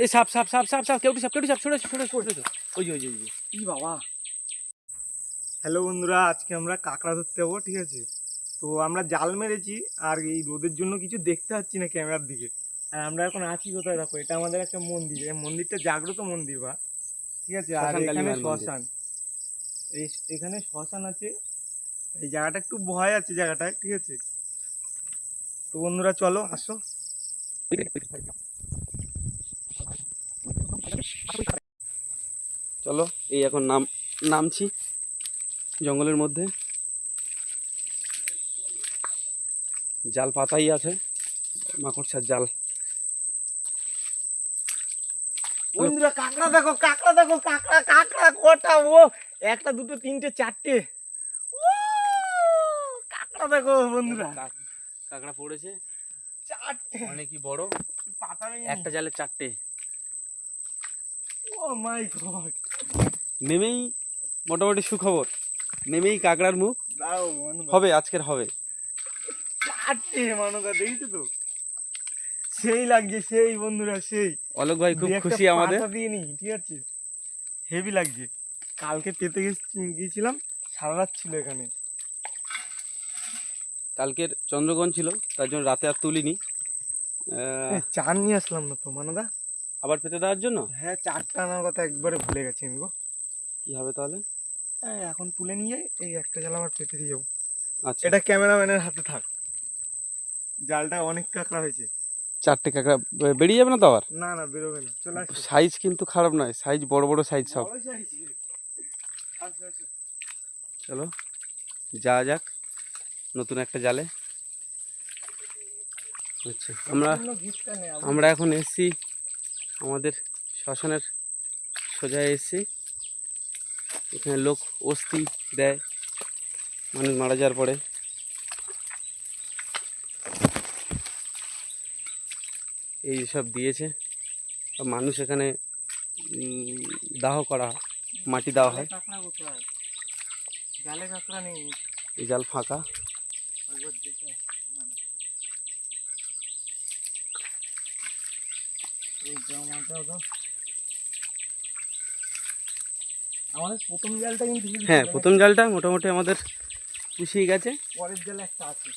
এই সাপ সাপ সাপ সাপ সাপ কেউটু সাপ সরে সরে সরে তো ওই যে ই বাবা। হ্যালো বন্ধুরা, আজকে আমরা কাঁকড়া ধরতে যাবো, ঠিক আছে? তো আমরা জাল মেরেছি আর এই রোদের জন্য কিছু দেখতে পাচ্ছি না ক্যামেরার দিকে। আর আমরা এখন আছি কোথায় দেখো, এটা আমাদের একটা মন্দির, এই মন্দিরটা জাগ্রত মন্দির বা, ঠিক আছে? আর এখানে শ্মশান, এখানে শ্মশান আছে। এই জায়গাটা একটু ভয় আছে জায়গাটায়, ঠিক আছে? তো বন্ধুরা চলো আসো। চলো এই এখন নামছি জঙ্গলের মধ্যে। জাল পাতাই আছে, মাকড়সার জাল। বন্ধুরা কাঁকড়া দেখো, কাঁকড়া দেখো, কাঁকড়া কাঁকড়া কটা! ও একটা দুটো তিনটে চারটে, কাঁকড়া দেখো বন্ধুরা, কাঁকড়া পড়েছে চারটে, অনেকই বড়। পাতা নেই, একটা জালে চারটে। ও মাই গড! নেমেই মোটামুটি সুখবর, নেমেই কাঁকড়ার মুখ দাও হবে, আজকের হবে। চারটে মানবদা, দেখছো তো? সেই লাগছে, সেই বন্ধুরা সেই। অলোক ভাই খুব খুশি আমাদের। দিয়ে নি, ঠিক আছে? হেভি লাগছে। কালকে পেতে গিয়েছিলাম, সারা রাত ছিল এখানে। কালকের চন্দ্রগ্রহণ ছিল, তার জন্য রাতে আর তুলিনি। চার নিয়ে আসলাম না তো মানদা, আবার পেতে দেওয়ার জন্য। হ্যাঁ, চারটা আনার কথা একবারে ভুলে গেছি আমি গো। কি হবে তাহলে? এখন তুলে নিয়ে এই একটা জাল আবার পেতে দিয়ে যাবো। আচ্ছা, এটা ক্যামেরাম্যানের হাতে থাক। জালটা অনেক কাঁকড়া হয়েছে। চারটে কাঁকড়া বেরিয়ে যাবে না তো আবার? না না, বেরোবে না, চলে আসো। সাইজ কিন্তু খারাপ নয়, সাইজ বড় বড় সাইজ সব। বড় size। আসো, আসো। চলো যাওয়া যাক নতুন একটা জালে। আচ্ছা, কোনো গিফটটা নেই আমরা এখন এসছি আমাদের শ্মশানের সোজা এসছি। এখানে লোক অস্থি দেয় মানুষ মারা যাওয়ার পরে। এই সব দিয়েছে, আর মানুষ এখানে দাহ করা হয়, মাটি দেওয়া হয়। কাঁকড়া কোথায়? জালে কাঁকড়া নেই। এই জাল ফাঁকা। একবার দেখে এই জামাটাও তো আমাদের প্রথম জালটা কিন্তু হ্যাঁ, প্রথম জালটা মোটামুটি আমাদের পুষিয়ে গেছে। পরের জালে একটা আছে।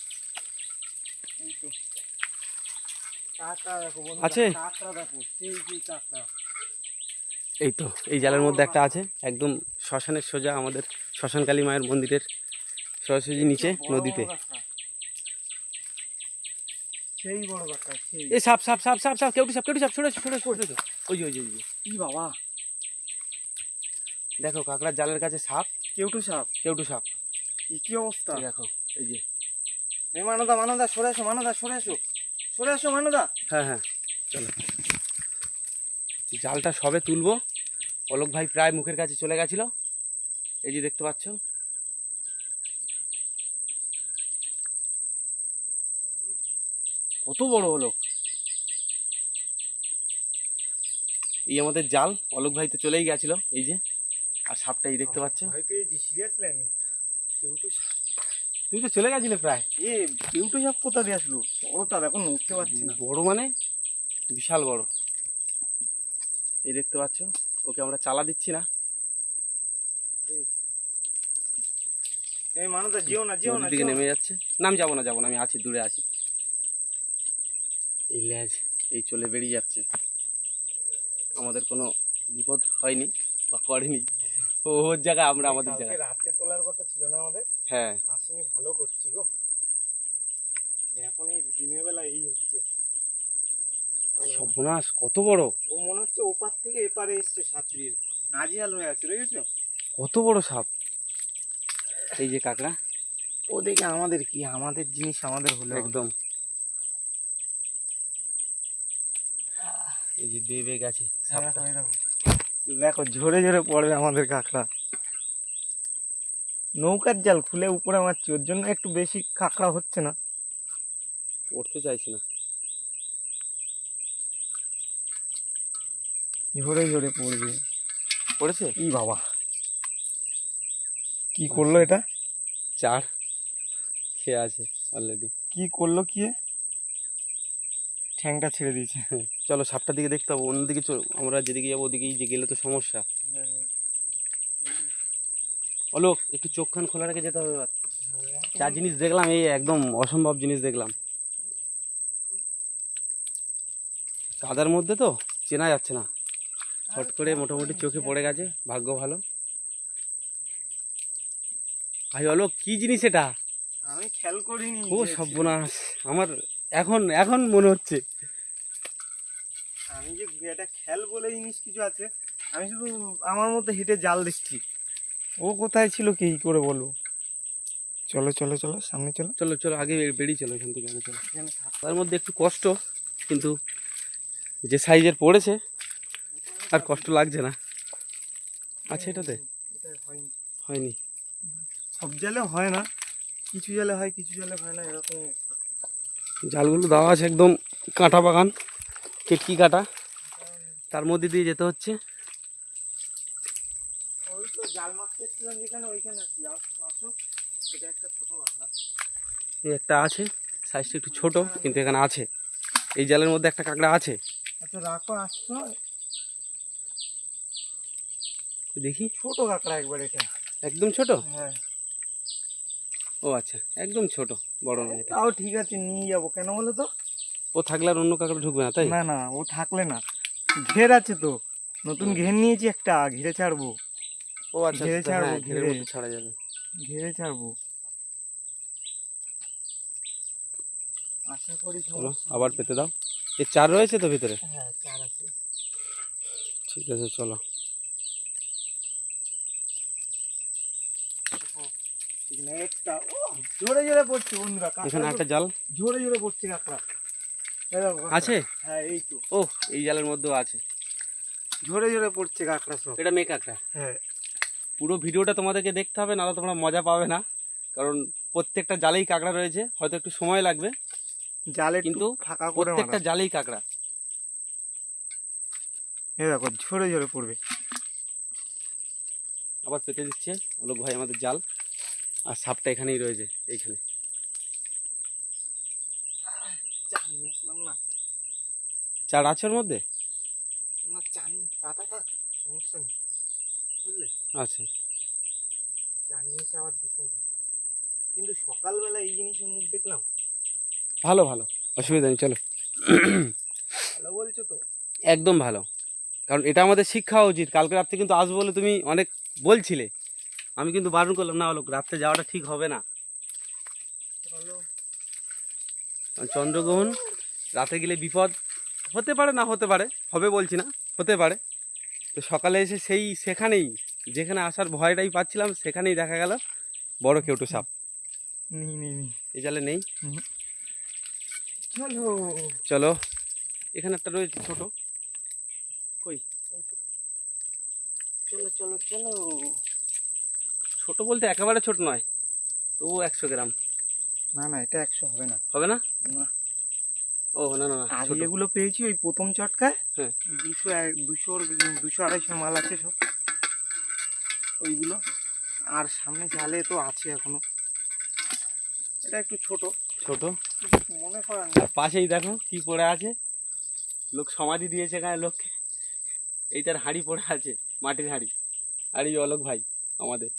এই তো কাঁকড়া দেখো বন্ধুরা, আছে? কাঁকড়া দেখো, সেই কাঁকড়া। এই তো এই জালের মধ্যে একটা আছে, একদম শ্মশানের সোজা, আমাদের শ্মশানকালী মায়ের মন্দিরের সোজাসুজি নিচে নদীতে। সেই বড় কাঁকড়া, সেই। এই সাপ সাপ সাপ সাপ সাপ কেউটু সাপ সরে সরে সরে তো ওই যে ই বাবা, দেখো কাঁকড়ার জালের কাছে সাপ, কেউটু সাপ। কেউটু সাপ। কি অবস্থা! এই দেখো, এই যে। এই মানদা, মানদা সরে আসো, মানদা সরে আসো, সরে আসো মানদা। হ্যাঁ হ্যাঁ, চলো। জালটা সবে তুলবো, অলোক ভাই প্রায় মুখের কাছে চলে গেছিল। এই যে দেখতে পাচ্ছ, কত বড় হলো। এই আমাদের জাল, অলোক ভাই তো চলেই গেছিল। এই যে, আর সাপটা এই দেখতে পাচ্ছ। ভয় পেয়েছি সিরিয়াসলি আমি। কেউটু সাপ, তুই তো চলে গেছিলে প্রায়। কেউটু সাপ কোথা দিয়ে আসলো? বড়টা দেখো, নড়তে পারছি না। বড় মানে বিশাল বড়। এই দেখতে পাচ্ছ, ওকে আমরা চালা দিচ্ছি না। এই মানদা যেও না, যেও না, দিকে নেমে যাচ্ছে। না আমি যাবো না, আমি আছি, দূরে আছি। এই ল্যাজ এই চলে বেরিয়ে যাচ্ছে। আমাদের কোনো বিপদ হয়নি বা করেনি, ওর জায়গায় আমরা আমাদের জায়গায়। রাতে তোলার কথা ছিল না আমাদের? হ্যাঁ, আসেনি, ভালো করছি গো। এখন এই দিনের বেলা এই হচ্ছে সর্বনাশ, কত বড়! ও মনে হচ্ছে ওপার থেকে এপারে এসছে সাঁতরিয়ে, নাজিয়াল হয়ে আছে, দেখেছো? কত বড় সাপ! এই যে কাঁকড়া, ও দেখে আমাদের কি, আমাদের জিনিস আমাদের হলো একদম। এই যে বেয়ে গেছে সাপটা। দেখো ঝরে ঝরে পড়বে আমাদের কাঁকড়া। নৌকার জাল খুলে উপরে মারছি, ওর জন্য একটু বেশি কাঁকড়া হচ্ছে না, উঠতে চাইছে না। ঝরে ঝরে পড়বে। পড়েছে? ই বাবা, কি করলো এটা? চার খেয়ে আছে অলরেডি। কি করলো, কি ঠ্যাংটা ছেড়ে দিয়েছে। চলো সাপটার দিকে দেখতে হবে, অন্যদিকে আমরা যেদিকে যাবো ওদিকেই যে গেলে তো সমস্যা। অলোক একটু চোখ কান খোলা রেখে যেতে হবে এবার। যা জিনিস দেখলাম এই একদম অসম্ভব জিনিস দেখলাম, কাদার মধ্যে তো চেনা যাচ্ছে না, হট করে মোটামুটি চোখে পড়ে গেছে, ভাগ্য ভালো। ভাই অলোক কি জিনিস এটা? আমি খেয়াল করিনি। ও সর্বনাশ, আমার এখন এখন মনে হচ্ছে। আমি যে এটা খেয়াল বলে জিনিস কিছু আছে, আমি শুধু আমার মধ্যে হেঁটে জাল দেখছি। ও কোথায় ছিল কি করে বলবো? চলো চলো চলো সামনে চলো। চলো চলো আগে বেরিয়ে চলো এখান থেকে, আগে চলো। এখানে থাক। তার মধ্যে একটু কষ্ট, কিন্তু যে সাইজের পড়েছে আর কষ্ট লাগছে না। আচ্ছা এটাতে এটা হয়নি। হয়নি, সব জালে হয় না, কিছু জালে হয় কিছু জালে হয় না, এরকম। জালগুলো দেওয়া আছে একদম কাঁটা বাগান, কেটকি কাটা, তার মধ্যে দিয়ে যেতে হচ্ছে। ওই তো জাল মারতে এসেছিলাম যেখানে, ওইখানে আছি। আসো, এটা একটা ছোট কাঁকড়া। এই একটা আছে, সাইজটা একটু ছোট কিন্তু এখানে আছে, এই জালের মধ্যে একটা কাঁকড়া আছে। আচ্ছা রাখো, আসছো। দেখি ছোট কাঁকড়া একবার এটা। একদম ছোট? হ্যাঁ। ও আচ্ছা একদম ছোট, বড় না এটা। তাও ঠিক আছে, নিয়ে যাবো। কেন বলো তো? ও থাকলে আর অন্য কাঁকড়া ঢুকবে না তাই? না না, ও থাকলে না। ঘের আছে তো, নতুন ঘের নিয়েছি একটা, ঘিরে ছাড়বো। ও আচ্ছা ঘিরে আচ্ছা, ছাড়বো, হ্যাঁ ঘেরের ঘিরে মধ্যে ছাড়া যাবে। ঘিরে ছাড়বো, আশা করি চলো সমস্যা আবার হবে না। পেতে দাও। এই চার রয়েছে তো ভিতরে? হ্যাঁ, চার আছে। ঠিক আছে চলো। এখানে একটা, ও জোরে জোরে পড়ছে বন্ধুরা, এখানে কাঁকড়া একটা জাল জোরে জোরে পড়ছে কাঁকড়া। এই দেখো কাঁকড়া। আছে? হ্যাঁ এই তো, ও এই জালের মধ্যেও আছে, জোরে জোরে পড়ছে কাঁকড়া সব। এটা মেয়ে কাঁকড়া। হ্যাঁ। পুরো ভিডিওটা তোমাদেরকে দেখতে হবে, নাহলে তোমরা মজা পাবে না, কারণ প্রত্যেকটা জালেই কাঁকড়া রয়েছে, হয়তো একটু সময় লাগবে জালে কিন্তু কিন্তু ফাঁকা করে প্রত্যেকটা মারা। জালেই কাঁকড়া। এই দেখো ঝরে ঝরে পড়বে। আবার পেতে দিচ্ছে অলোক ভাই আমাদের জাল, আর সাপটা এখানেই রয়েছে, এইখানে। চান নিয়ে আসলাম না, চার আছে ওর মধ্যে? না চান পাতা থাক, সমস্যা নেই, বুঝলে? আচ্ছা চান নিয়ে এসে আবার দিতে হবে। কিন্তু সকালবেলা এই জিনিসের মুখ দেখলাম। ভালো ভালো, অসুবিধা নেই, চলো। ভালো বলছো তো? একদম ভালো, কারণ এটা আমাদের শিক্ষা উচিত। কালকে রাত্রে কিন্তু আসবো বলে তুমি অনেক বলছিলে, আমি কিন্তু বারণ করলাম না অলোক, রাত্রে যাওয়াটা ঠিক হবে না, চলো। কারণ চন্দ্রগ্রহণ, রাতে গেলে বিপদ হতে পারে, না হতে পারে, হবে বলছি না, হতে পারে। তো সকালে এসে সেখানেই যেখানে আসার ভয়টাই পাচ্ছিলাম, সেখানেই দেখা গেল বড় কেউটো সাপ। নেই নেই নেই। এই জালে নেই। চলো চলো, এখানে একটা রয়েছে ছোট, কই? চলো চলো চলো। ছোট বলতে একেবারে ছোট নয়, তবু 100 গ্রাম না না, এটা 100 হবে না। হবে না? না, ও না না না, আগে ছোট। যেগুলো পেয়েছি ওই প্রথম চটকায়, হ্যাঁ 200 250 মাল আছে সব ওইগুলো। আর সামনে জালে তো আছে এখনো, এটা একটু ছোট ছোট। মনে করেন। আর পাশেই দেখো কি পড়ে আছে, লোক সমাধি দিয়েছে এখানে লোককে, এইটার হাঁড়ি পড়ে আছে, মাটির হাঁড়ি। আর এই অলোক ভাই আমাদের,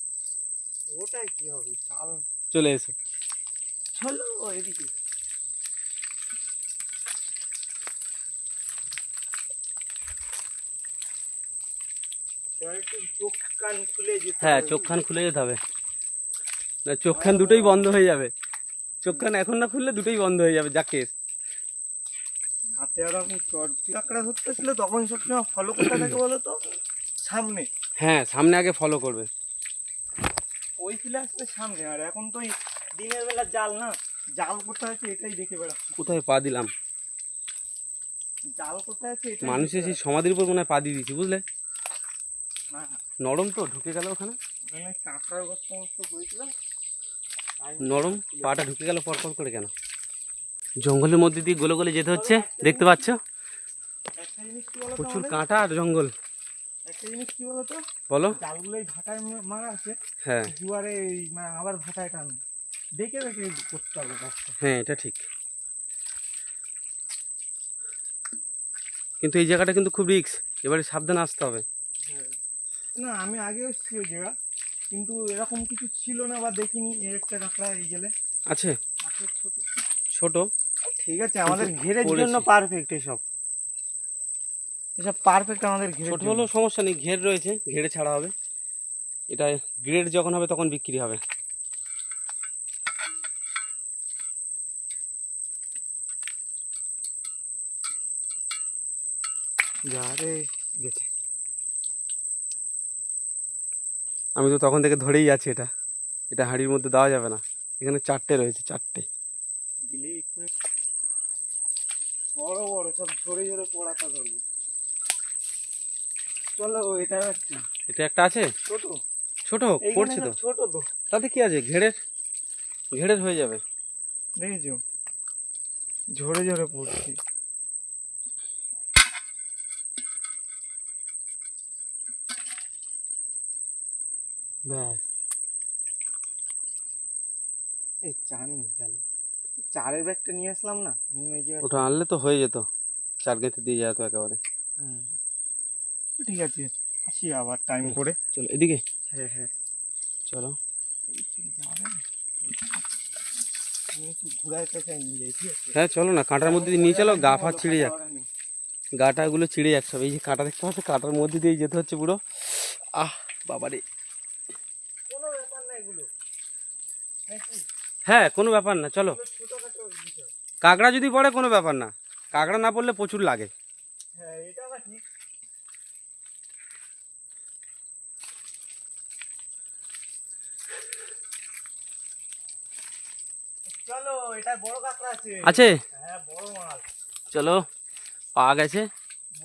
ওটাই কি হবে? চাল। চলে এসো। চলো এদিকে। এবার একটু চোখ কান খুলে যেতে হ্যাঁ হবে। চোখ কান খুলে যেতে হবে, না চোখ কান দুটোই বন্ধ হয়ে যাবে, চোখ কান এখন না খুললে দুটোই বন্ধ হয়ে যাবে, যা কেস। হাতে আর আমি কাঁকড়া ধরতে ছিল তখন সবসময় ফলো করতে থাকে বলো তো, সামনে হ্যাঁ সামনে আগে ফলো করবে। ওই ফিলে আসলে সামনে। আর এখন তো এই দিনের বেলা জাল না, জাল কোথায় আছে এটাই দেখে বেড়াচ্ছি। কোথায় পা দিলাম? জাল কোথায় আছে এটাই মানুষের দেখে সেই সমাধির উপর মনে হয় পা দিয়ে দিয়েছি, বুঝলে? বেড়াচ্ছি। না না, নরম তো, ঢুকে গেল ওখানে, ওখানে কাঁকড়ার গর্ত মস্ত হয়েছিল, তাই নরম, পাটা ঢুকে গেল পরপর করে কেন? জঙ্গলের মধ্যে দিয়ে গলে গলে যেতে হচ্ছে, দেখতে পাচ্ছ একটা জিনিস কি বলতো প্রচুর আমাদের? কাঁটা আর জঙ্গল। একটা জিনিস কি বলতো, বলো। জালগুলো এই ভাটায় মারা আছে, হ্যাঁ জুয়ারে এই আবার ভাটায় টান, দেখে দেখে করতে হবে কাজটা। হ্যাঁ এটা ঠিক। কিন্তু এই জায়গাটা কিন্তু খুব রিস্ক, এবারে সাবধানে আসতে হবে। না আমি আগে এসেছি ওই জায়গা, কিন্তু এরকম কিছু ছিল না বা দেখিনি। এর একটা কাঁকড়া এই গেলে আছে ছোট। ছোট। ঠিক আছে, আমাদের কিন্তু ঘেরের পড়েছে। জন্য পারফেক্ট এসব, এসব পারফেক্ট আমাদের ঘেরের ছোট জন্য। হলেও সমস্যা নেই, ঘের রয়েছে, ঘেরে ছাড়া হবে। এটা গ্রেড যখন হবে তখন বিক্রি হবে। যা রে গেছে। আমি তো তখন থেকে ধরেই আছি, এটা এটা হাঁড়ির মধ্যে দেওয়া যাবে না। এখানে 4টে রয়েছে, 4টে। দিলে এক্ষুনি বড় বড় সব ঝরে ঝরে পড়াটা ধরবো। চলো এটা একটা, এটা একটা আছে ছোট ছোট, এইখানে পড়ছে সব তো। ছোট তো, তাতে কি আছে, ঘেরের ঘেরের হয়ে যাবে। দেখেছো ঝরে ঝরে পড়ছে। ব্যাস, এই চার নেই চালে, চারের ব্যাগটা নিয়ে আসলাম না ওই যে। ওটা আনলে তো হয়ে যেত, 4 গেঁথে দিয়ে যেত একেবারে। হুম, ঠিক আছে, আসি আবার টাইম করে। চলো এদিকে, হ্যাঁ হ্যাঁ চলো। আমি একটু ঘুরাইতে চাই, নিয়ে যাই, ঠিক আছে? হ্যাঁ চলো না, কাঁটার মধ্যে দিয়ে নিয়ে চলো, গা ফা ছিঁড়ে যাক, গাটাগুলো ছিঁড়ে যাক সব। এই যে কাঁটা দেখতে পাচ্ছ, কাঁটার মধ্যে দিয়ে যেতে হচ্ছে পুরো। আহ বাবারে, কোনো ব্যাপার না এগুলো, নাকি? হ্যাঁ কোনো ব্যাপার না, চলো। এগুলো ছোটখাটো বিষয়। কাঁকড়া যদি পড়ে কোনো ব্যাপার না, কাঁকড়া না পড়লে প্রচুর লাগে। হ্যাঁ এটা আবার ঠিক। চলো, এটা বড় কাঁকড়া আছে। আছে, হ্যাঁ বড় মাল, চলো। পাওয়া গেছে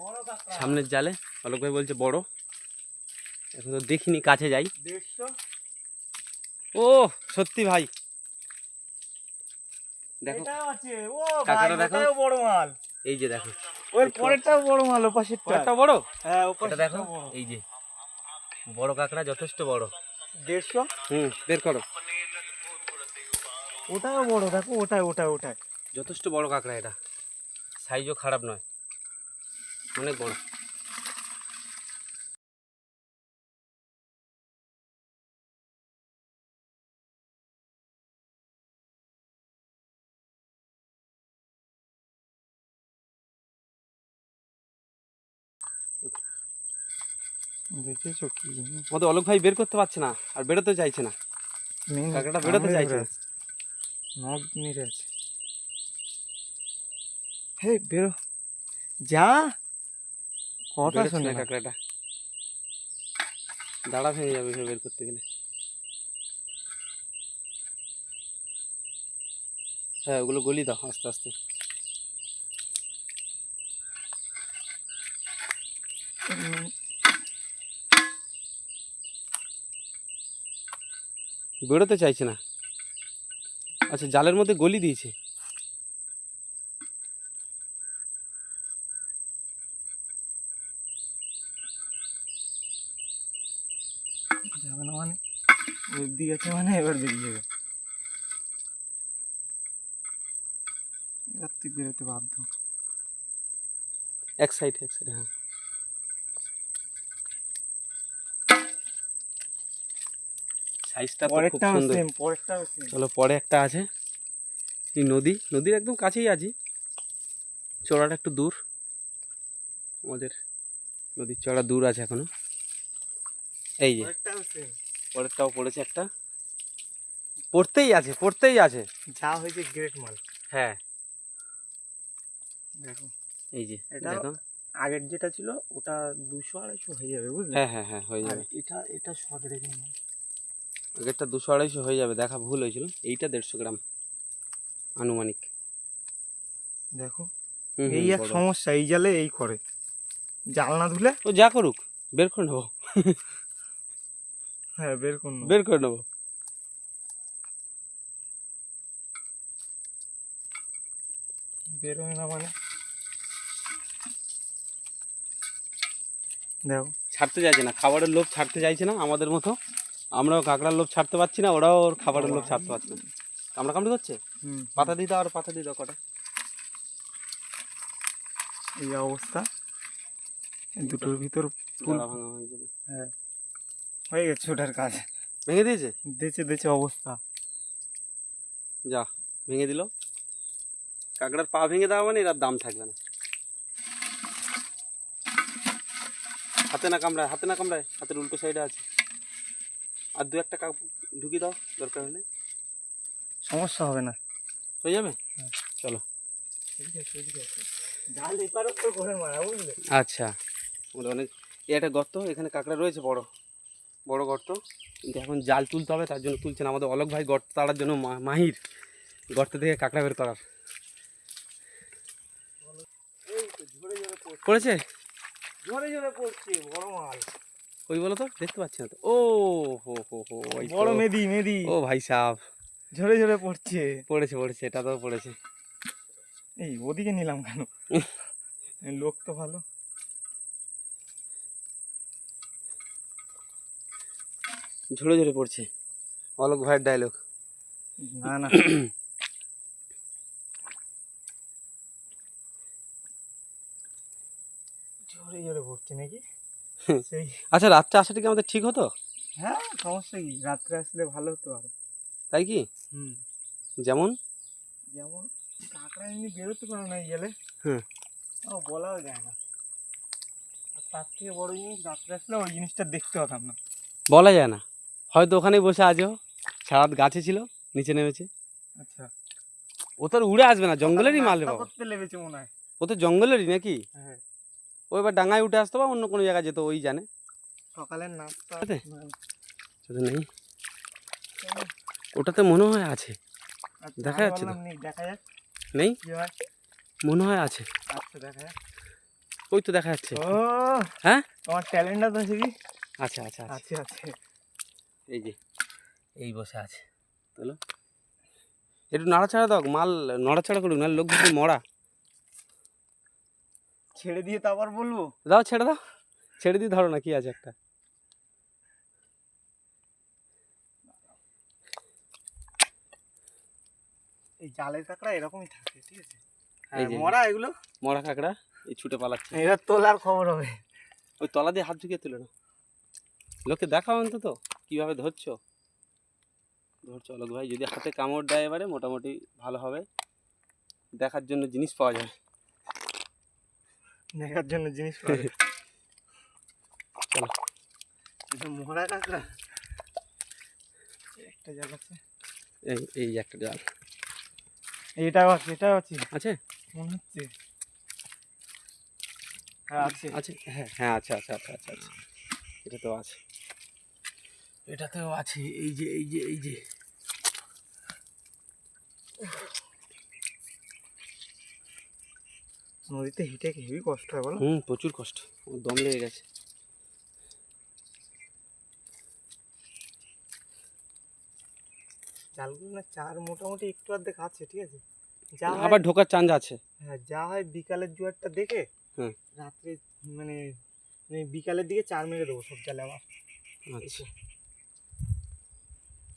বড় কাঁকড়া। সামনের জালে, অলোক ভাই বলছে বড়। এখন তো দেখিনি, কাছে যাই। 150। ও সত্যি ভাই, দেখো এটাও আছে। ও ভাই, কাঁকড়া দেখো, ওটাও বড় মাল। এই যে দেখো, ওর পরেরটাও বড় মাল, ও পাশেরটা। একটা বড়। হ্যাঁ ও এটা পাশেরটা দেখো, বড়। এই যে বড় কাঁকড়া, যথেষ্ট বড়। 150। বের করো। ওটাও বড়, দেখো ওটাই ওটাই ওটাই। যথেষ্ট বড় কাঁকড়া, এটা সাইজও খারাপ নয়, অনেক বড়। দেখেছো কি আমাদের অলোক ভাই বের করতে পারছে না, আর বেরোতে চাইছে না, কাঁকড়াটা বেরোতে চাইছে না। নখ মেরে আছে। হে বেরো, যা, কথা বেরোচ্ছে শোনে না না। কাঁকড়াটা, দাঁড়া ভেঙে যাবে এভাবে বের করতে গেলে। হ্যাঁ ওগুলো গলি দাও আস্তে আস্তে। উম, বেরোতে চাইছে না। আচ্ছা জালের মধ্যে গলি দিয়েছে। যাবে না মানে, বুদ্ধি আছে মানে এবার বেরিয়ে যাবে। এবার তুই বেরোতে বাধ্য। এক সাইড হ্যাঁ। সাইজটা তো খুব পরেরটাও সুন্দর। সেম, পরেরটাও সেম। চলো পরে একটা আছে, এই নদীর একদম কাছেই আছি, চড়াটা একটু দূর, আমাদের নদীর চড়া দূর আছে এখনো। এই যে পরেরটাও সেম। পরেরটাও পড়েছে একটা, পড়তেই আছে। যা হয়েছে গ্রেট মাল। হ্যাঁ দেখো এই যে এটা দেখো, আগের যেটা ছিল ওটা 200-250 হয়ে যাবে, বুঝলে? হ্যাঁ হয়ে আর যাবে। এটা সদরের মাল। আগেরটা 200-250 হয়ে যাবে, দেখা ভুল হয়েছিল। এইটা 150 গ্রাম আনুমানিক। দেখো হুম, এই এক বড়। সমস্যা, এই জালে এই করে, জাল না ধুলে। ও যা করুক, বের করে নেবো, হ্যাঁ বের করুন, বের করে নেবো। বের হয় না মানে, দেখো ছাড়তে চাইছে না, খাবারের লোভ ছাড়তে চাইছে না আমাদের মতো। আমরাও কাঁকড়ার লোভ ছাড়তে পারছি না, ওরাও ওর খাবারের লোভ ছাড়তে পারছে না। কামড়ি করছে। পাতা দিয়ে দাও, আর পাতা দিয়ে দাও কটা। এই অবস্থা। এই দুটোর ভিতর ফুল গলা ভাঙা হয়ে যাবে। হ্যাঁ হয়ে গেছে ওটার কাজ। ভেঙে দিয়েছে, দেছে অবস্থা। যা ভেঙে দিল। কাঁকড়ার পা ভেঙে দেওয়া মানে এর আর দাম থাকবে না। হাতে না কামড়ায়, হাতে না কামড়ায়, হাতের উল্টো সাইডে আছে। আর দু একটা ঢুকিয়ে দাও দরকার হলে, সমস্যা হবে না। হয়ে যাবে। হ্যাঁ। চলো। জাল এপার ওপর করে মারা, বুঝলে? আচ্ছা, অনেক এই একটা গর্ত, এখানে কাঁকড়া রয়েছে, বড় বড় গর্ত, কিন্তু এখন জাল তুলতে হবে, তার জন্য তুলছেন। আমাদের অলোক ভাই গর্ত তাড়ার জন্য মাহির, গর্ত থেকে কাঁকড়া বের করার। এই তো ঝরে ঝরে পড়ছে, পড়েছে? ঝরে ঝরে পড়ছে বড় মাল। ওই বলো তো, দেখতে পাচ্ছি না তো। ও হো হো হো, ওই তো। বড় মেদি ও ভাই সাহেব, ঝরে ঝরে পড়ছে। পড়েছে, এটা তো পড়েছে। এই ওদিকে নিলাম কেন? লোক তো ভালো। ঝরে ঝরে পড়ছে, অলোক ভাইয়ের ডায়লগ। না না, ঝরে ঝরে পড়ছে নাকি সেই। আচ্ছা, রাত্রে আসাটা কি আমাদের ঠিক হতো? হ্যাঁ, সমস্যা কি, রাত্রে আসলে ভালো হতো আরো। তাই কি? হুম, যেমন যেমন কাঁকড়া এমনি বেরোতে পারে না গেলে। হ্যাঁ, বলাও যায় না। আর তার থেকে বড় জিনিস, রাত্রে আসলে ওই জিনিসটা দেখতে হতাম না। বলা যায় না, হয়তো ওখানেই বসে আছে, ও সারাত গাছে ছিল, নিচে নেমেছে। আচ্ছা, ও তো আর উড়ে আসবে না, জঙ্গলেরই মাল রে নাস্তা বাবা। করতে লেগেছে মনে হয়। ও তো জঙ্গলেরই নাকি? হ্যাঁ, ও এবার ডাঙায় উঠে আসতো বা অন্য কোনো জায়গায় যেত, ওই জানে। সকালের নাস্তা আছে? না, শুধু নেই, কেন? ওটাতে মনে হয় আছে। আচ্ছা, দেখা আমি যাচ্ছে তো? বললাম নেই, দেখা যাক নেই, কি হয়। মনে হয় আছে। আচ্ছা, দেখা যাক। ওই তো দেখা যাচ্ছে। ও হ্যাঁ, তোমার ট্যালেন্ট আছে কি? আচ্ছা আচ্ছা আচ্ছা, আছে আছে। এই যে এই বসে আছে। চলো একটু নাড়াচাড়া দাও, মাল নড়াচাড়া করুক, নাহলে লোক যদি মরা। ছেড়ে দিয়ে তো আবার বলবো। দাও, ছেড়ে দাও, ছেড়ে দিয়ে ধরো না, কি আছে একটা। এই জালের কাঁকড়া এরকমই থাকে, ঠিক আছে? এই হ্যাঁ, যে মরা এগুলো। মরা কাঁকড়া এই ছুটে পালাচ্ছে। এবার তোলার খবর হবে। ওই তলা দিয়ে হাত ঢুকিয়ে তুলে না, লোককে দেখাও অন্তত কীভাবে ধরছো। অলোক ভাই, যদি হাতে কামড় দেয় এবারে মোটামুটি ভালো হবে, দেখার জন্য জিনিস পাওয়া যায়। দেখার জন্য জিনিস পাবে। চলো, এটা মরা কাঁকড়া। একটা জাল আছে, এই এই একটা জাল এটাও আছে, এটাও আছে আছে মনে হচ্ছে। হ্যাঁ আছে। আছে, হ্যাঁ হ্যাঁ, আচ্ছা আচ্ছা আচ্ছা আচ্ছা আচ্ছা, এটা তো আছে, এটাতেও আছে। এই যে এই যে এই যে নদীতে হেঁটে হেভি কষ্ট হয় বলো। প্রচুর কষ্ট, আমার দম লেগে গেছে। জালগুলো না চার মোটামুটি একটু অর্ধেক আছে, ঠিক আছে? যা হয়, আবার ঢোকার চান্স আছে। হ্যাঁ যা হয় বিকালের জোয়ারটা দেখে হ্যাঁ, রাত্রে মানে বিকালের দিকে চার মেরে দেবো সব জালে আমার। আচ্ছা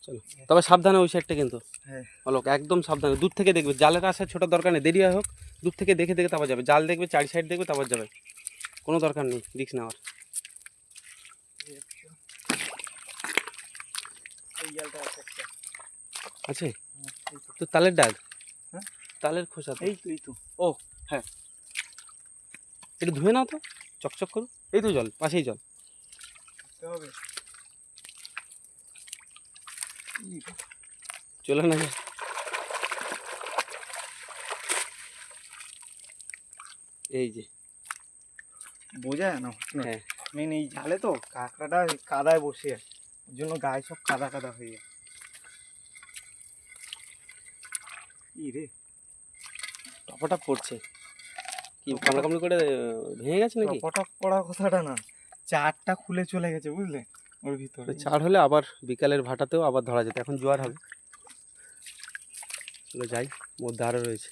চলো, তবে সাবধানে ওই সাইডটা কিন্তু। হ্যাঁ, অলোক একদম সাবধানে, দূর থেকে দেখবে, জালের আশা ছোটার দরকার নেই, দেরি হয় হোক, দূর থেকে দেখে দেখে তারপর যাবে। জাল দেখবে, চারি সাইড দেখবে, তারপর যাবে, কোনো দরকার নেই রিস্ক নেওয়ার। এই জালটা আছে একটা। আছে এই তো, তো, তালের ডাগ, হ্যাঁ তালের খোসা তো। এই তো, এই তো। ও হ্যাঁ, একটু ধুয়ে নাও তো, চকচক করো। এই তো জল, পাশেই জল। করতে হবে। চলে না যায়। এই যে বোঝা যায় না। হ্যাঁ, মেন এই জালে তো কাঁকড়াটা ওই কাদায় বসে আছে, ওর জন্য গায়ে সব কাদা কাদা হয়ে যায়। ই রে, টপাটা পড়ছে কি, কামড়াকামড়ি করে ভেঙে গেছে নাকি? পটক পড়া কথাটা না, চারটা খুলে চলে গেছে বুঝলে ওর ভিতরে। চার হলে আবার বিকালের ভাটাতেও আবার ধরা যেত, এখন জোয়ার হবে। চলো যাই, মধ্যে আরও রয়েছে।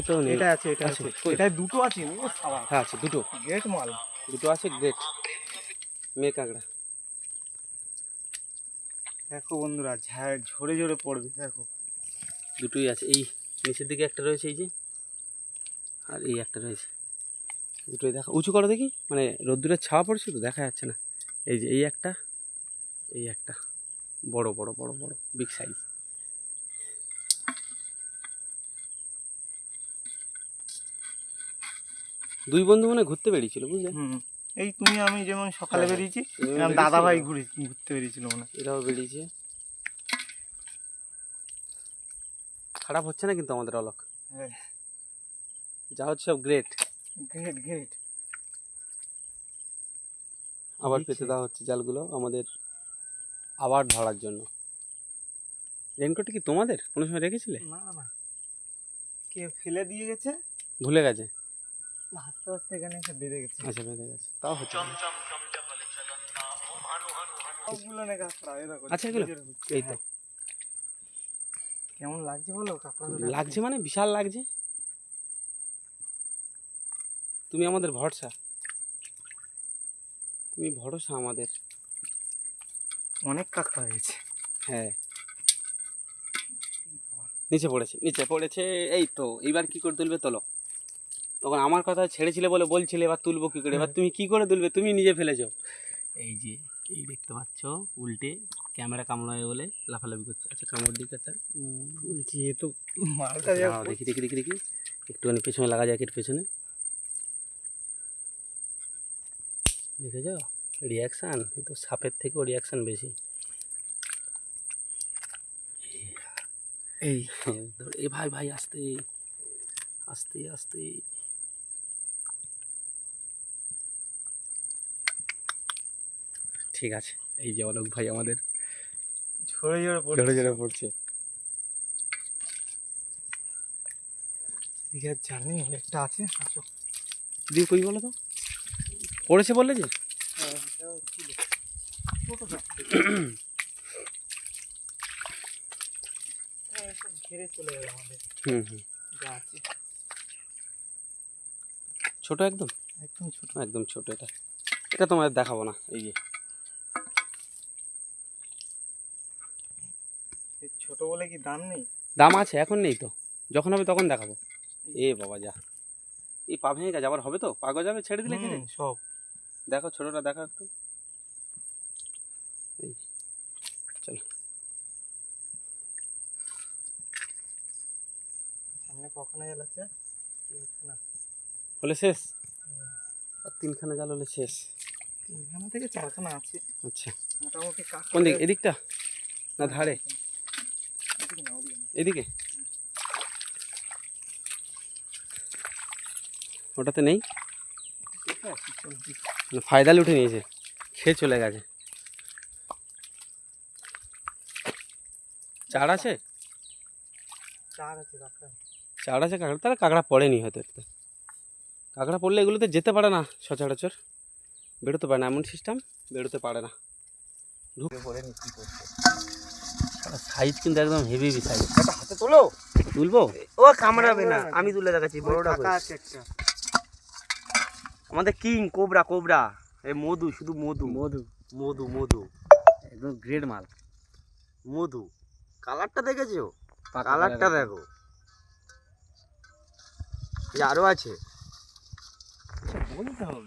তো নেই, এটা আছে, এটা আছে, আছে, কই? এটাই দুটো আছে। ও সাবাস, হ্যাঁ আছে দুটো, গ্রেট মাল। দুটো আছে, গ্রেট মেয়ে কাঁকড়া। দেখো বন্ধুরা, ঝরে ঝরে পড়বে দেখো। দুটোই আছে, এই নিচের দিকে একটা রয়েছে, এই যে, আর এই একটা রয়েছে। দুটোই দেখা, উঁচু করো দেখি, মানে রোদ্দুরের ছাওয়া পড়ছে তো দেখা যাচ্ছে না। এই যে এই একটা, এই একটা, বড় বড় বড় বড় বিগ সাইজ। দুই বন্ধু মানে ঘুরতে বেরিয়েছিল বুঝলে। এই তুমি আমি যেমন সকালে হ্যাঁ, বেরিয়েছি, তুমিও এরকম বেরিয়েছিলে। দাদা ভাই ঘুরতে বেরিয়েছিল মনে হয়। এরাও বেরিয়েছে। খারাপ হচ্ছে না কিন্তু আমাদের অলক, হ্যাঁ, যা হচ্ছে সব গ্রেট। Great great. আবার দিচ্ছে। পেতে দেওয়া হচ্ছে জালগুলো আমাদের আবার ধরার জন্য। রেনকোট কি তোমাদের কোনো সময় রেখেছিলে? না না, কে ফেলে দিয়ে গেছে, ভুলে গেছে। আস্তে আস্তে এখানে এসে বেঁধে গেছে। আচ্ছা বেঁধে গেছে, তাও হচ্ছে না। সবগুলো না কাঁকড়া, এই দেখো। আচ্ছা, এগুলো? এই তো। হ্যাঁ। কেমন লাগছে বলো কাঁকড়া ধরে? লাগছে মানে বিশাল লাগছে। তুমি আমাদের ভরসা, তুমি ভরসা আমাদের। অনেক কাঁকড়া হয়েছে। হ্যাঁ, নিচে পড়েছে, নিচে পড়েছে। এই তো, এইবার কি করে তুলবে তোলো। তখন আমার কথা ছেড়েছিলে বলে বলছিলে এবার তুলবো কি করে, এবার তুমি কি করে তুলবে, তুমি নিজে ফেলেছো। এই যে এই দেখতে পাচ্ছ উল্টে ক্যামেরা কামড়াবে বলে লাফালাফি করছে। আচ্ছা কামড় দিকে একটা বলছি এ তো মালটা দেখি দেখি দেখি দেখি, একটুখানি পেছনে লাগা যায়, এর পেছনে দেখেছ রিয়াকশান, কিন্তু সাপের থেকেও রিয়াকশান বেশি। এই এ ভাই ভাই আস্তে আস্তে আস্তে। ঠিক আছে, এই যে অলোক ভাই আমাদের ঝরে ঝরে ঝরে পড়ছে। ঝরে পড়ছে। ঠিক আছে, জানি একটা আছে। আসো। দিয়ে কই বলো তো, পড়েছে বললে যে। হ্যাঁ, এটাও ছিল। ছোটটা। এসব ঘিরে চলে যাবে আমাদের হুম হুম, যা আছে। ছোট একদম, একদম ছোট। একদম ছোট। এটা এটা তোমাদের দেখাবো না। এই যে এই ছোট বলে কি দাম নেই? দাম আছে, এখন নেই তো, যখন হবে তখন দেখাবো। এ বাবা যা, এই পা ভেঙে গেছে, আবার হবে তো, পা গজাবে ছেড়ে দিলে কি রে। সব দেখো ছোটটা দেখো একটু। এই চলো, সামনে কখনো জ্বালাচ্ছে না। হলে শেষ, আর তিনখানা জাল হলে শেষ। তিনখানা থেকে চারখানা আছে আচ্ছা, মোটামুটি। কোন দিকে, এদিকটা না ধারে? ওদিকে না, ওদিকে না। এদিকে, ওটাতে নেই, দেখে আসি, চলছি। ফায়দাল উঠে নিয়েছে, খেয়ে চলে গেছে। চার আছে, চার আছে কাঁকড়া। চার আছে কাঁকড়া, তাহলে কাঁকড়া পড়েনি হয়তো। এতে কাঁকড়া পড়লে এগুলোতে যেতে পারে না সচরাচর, বেরোতে পারে না, এমন সিস্টেম, বেরোতে পারে না। ঢুকে পড়ে নি কি করছে। সাইজ কিন্তু একদম হেভি সাইজ। একটা হাতে তোলো, তুলবো? ও কামড়াবে না, আমি তুলে দেখাচ্ছি বড়টা টাকা কই। আছে একটা। আমাদের কিং কোবরা কোবরা, এই মধু, শুধু মধু মধু, মধু মধু, একদম গ্রেড মাল। মধু। কালারটা দেখেছো? পাকা কালারটা colour। দেখো। এই আরো আছে। বলতে হবে।